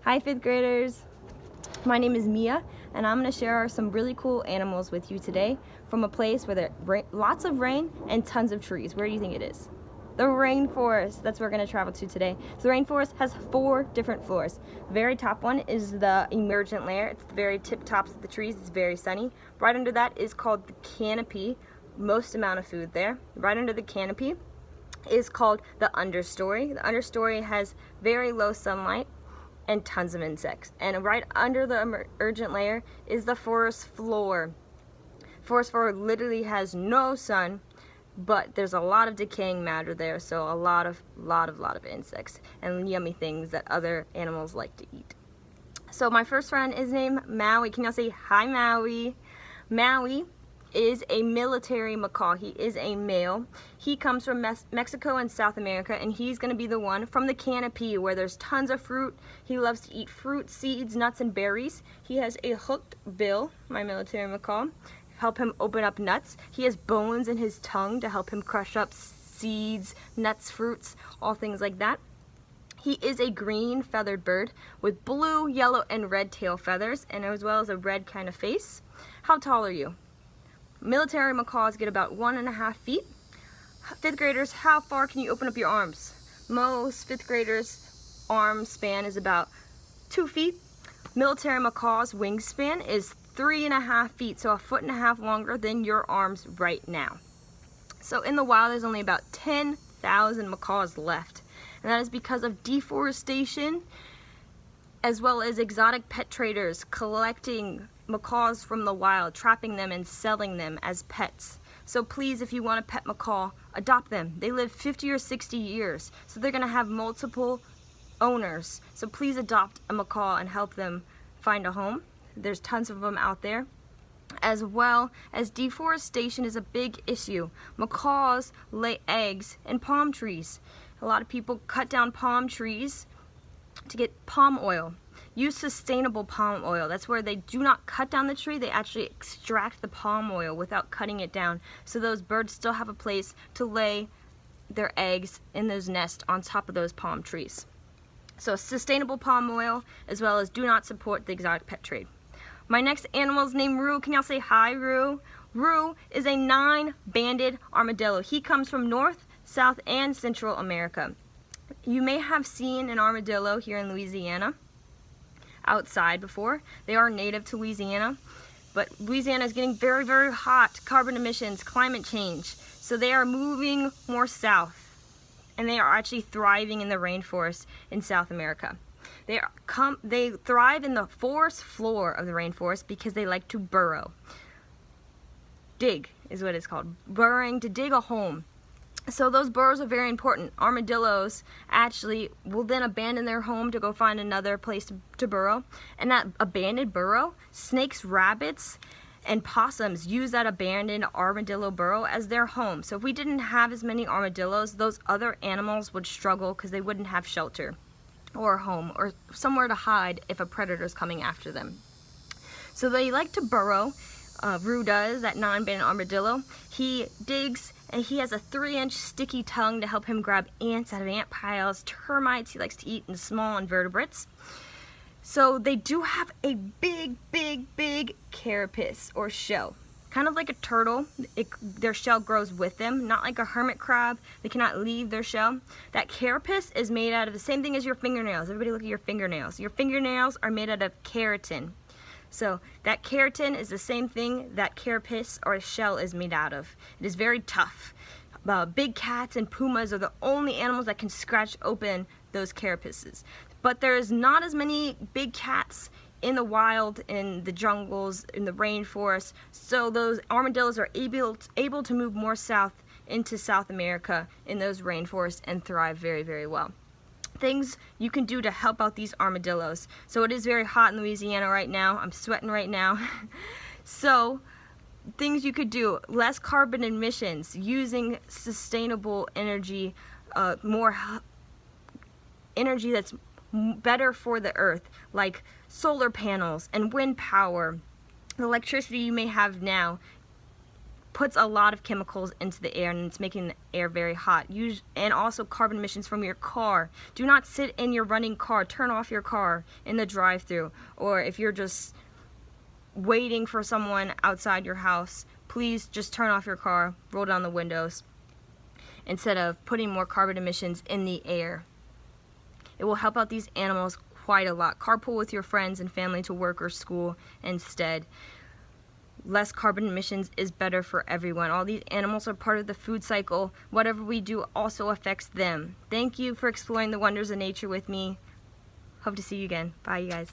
Hi fifth graders, my name is Mia and I'm going to share some really cool animals with you today from a place where there's lots of rain and tons of trees. Where do you think it is? The rainforest. That's where we're going to travel to today. So the rainforest has 4 different floors. The very top one is the emergent layer. It's the very tip tops of the trees. It's very sunny. Right under that is called the canopy. Most amount of food there. Right under the canopy is called the understory. The understory has very low sunlight and tons of insects. And right under the emergent layer is the forest floor. Forest floor literally has no sun, but there's a lot of decaying matter there, so a lot of insects and yummy things that other animals like to eat. So my first friend is named Maui. Can y'all say hi, Maui? Maui is a military macaw. He is a male. He comes from Mexico and South America, and he's going to be the one from the canopy where there's tons of fruit. He loves to eat fruit, seeds, nuts, and berries. He has a hooked bill, my military macaw, help him open up nuts. He has bones in his tongue to help him crush up seeds, nuts, fruits, all things like that. He is a green feathered bird with blue, yellow, and red tail feathers, and as well as a red kind of face. How tall are you? Military macaws get about 1.5 feet. Fifth graders, how far can you open up your arms? Most fifth graders' arm span is about 2 feet. Military macaw's wingspan is 3.5 feet, so 1.5 feet longer than your arms right now. So in the wild, there's only about 10,000 macaws left, and that is because of deforestation, as well as exotic pet traders collecting macaws from the wild, trapping them and selling them as pets. So please, if you want a pet macaw, adopt them. They live 50 or 60 years, so they're gonna have multiple owners. So please adopt a macaw and help them find a home. There's tons of them out there. As well as deforestation is a big issue. Macaws lay eggs in palm trees. A lot of people cut down palm trees to get palm oil. Use sustainable palm oil. That's where they do not cut down the tree, they actually extract the palm oil without cutting it down, so those birds still have a place to lay their eggs in those nests on top of those palm trees. So sustainable palm oil, as well as do not support the exotic pet trade. My next animal is named Roo. Can y'all say hi, Roo? Roo is a 9-banded armadillo. He comes from North, South, and Central America. You may have seen an armadillo here in Louisiana outside before. They are native to Louisiana, but Louisiana is getting very, very hot. Carbon emissions, climate change. So they are moving more south, and they are actually thriving in the rainforest in South America. They thrive in the forest floor of the rainforest because they like to burrow. Dig is what it's called. Burrowing to dig a home. So those burrows are very important. Armadillos actually will then abandon their home to go find another place to burrow. And that abandoned burrow, snakes, rabbits, and possums use that abandoned armadillo burrow as their home. So if we didn't have as many armadillos, those other animals would struggle because they wouldn't have shelter or a home or somewhere to hide if a predator is coming after them. So they like to burrow. Roo does, that 9-banded armadillo. He digs, and he has a 3-inch sticky tongue to help him grab ants out of ant piles, termites he likes to eat, and small invertebrates. So they do have a big carapace or shell. Kind of like a turtle, their shell grows with them, not like a hermit crab. They cannot leave their shell. That carapace is made out of the same thing as your fingernails. Everybody look at your fingernails. Your fingernails are made out of keratin. So that keratin is the same thing that carapace or a shell is made out of. It is very tough. Big cats and pumas are the only animals that can scratch open those carapaces. But there's not as many big cats in the wild, in the jungles, in the rainforest. So those armadillos are able to move more south into South America in those rainforests and thrive very, very well. Things you can do to help out these armadillos. So it is very hot in Louisiana right now. I'm sweating right now. So things you could do: less carbon emissions, using sustainable energy, more energy that's better for the earth, like solar panels and wind power. The electricity you may have now, puts a lot of chemicals into the air, and it's making the air very hot. And also carbon emissions from your car. Do not sit in your running car. Turn off your car in the drive-thru, or if you're just waiting for someone outside your house, please just turn off your car, roll down the windows, instead of putting more carbon emissions in the air. It will help out these animals quite a lot. Carpool with your friends and family to work or school instead. Less carbon emissions is better for everyone. All these animals are part of the food cycle. Whatever we do also affects them. Thank you for exploring the wonders of nature with me. Hope to see you again. Bye, you guys.